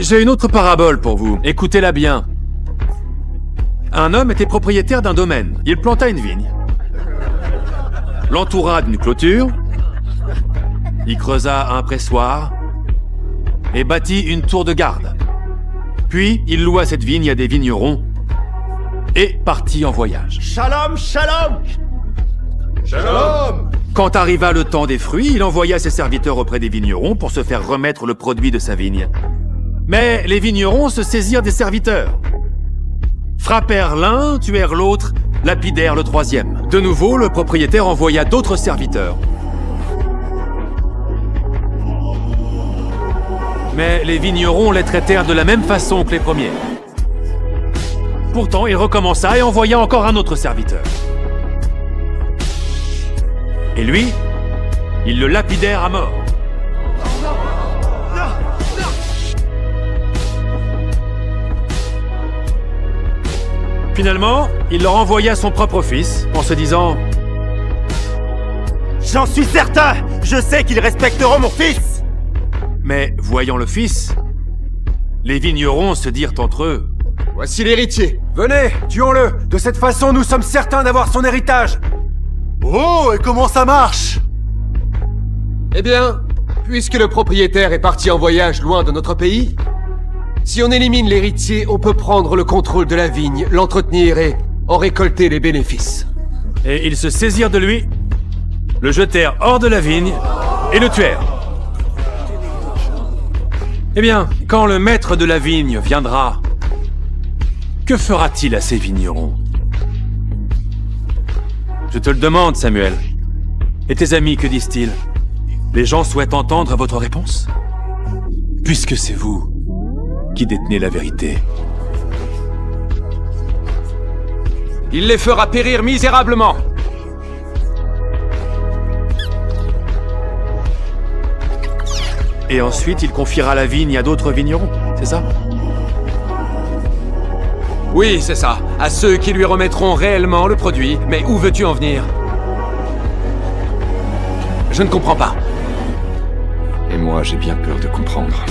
J'ai une autre parabole pour vous. Écoutez-la bien. Un homme était propriétaire d'un domaine. Il planta une vigne. L'entoura d'une clôture. Il creusa un pressoir. Et bâtit une tour de garde. Puis, il loua cette vigne à des vignerons. Et partit en voyage. Shalom, shalom! Shalom! Quand arriva le temps des fruits, il envoya ses serviteurs auprès des vignerons pour se faire remettre le produit de sa vigne. Mais les vignerons se saisirent des serviteurs. Frappèrent l'un, tuèrent l'autre, lapidèrent le troisième. De nouveau, le propriétaire envoya d'autres serviteurs. Mais les vignerons les traitèrent de la même façon que les premiers. Pourtant, il recommença et envoya encore un autre serviteur. Et lui, ils le lapidèrent à mort. Finalement, il leur envoya son propre fils, en se disant « J'en suis certain! Je sais qu'ils respecteront mon fils! » Mais voyant le fils, les vignerons se dirent entre eux « Voici l'héritier. Venez, tuons-le. De cette façon, nous sommes certains d'avoir son héritage. » Oh, et comment ça marche? Eh bien, puisque le propriétaire est parti en voyage loin de notre pays, si on élimine l'héritier, on peut prendre le contrôle de la vigne, l'entretenir et en récolter les bénéfices. Et ils se saisirent de lui, le jetèrent hors de la vigne et le tuèrent. Eh bien, quand le maître de la vigne viendra, que fera-t-il à ces vignerons? Je te le demande, Samuel. Et tes amis, que disent-ils? Les gens souhaitent entendre votre réponse? Puisque c'est vous qui détenez la vérité. Il les fera périr misérablement. Et ensuite, il confiera la vigne à d'autres vignerons, c'est ça? Oui, c'est ça. À ceux qui lui remettront réellement le produit. Mais où veux-tu en venir? Je ne comprends pas. Et moi, j'ai bien peur de comprendre.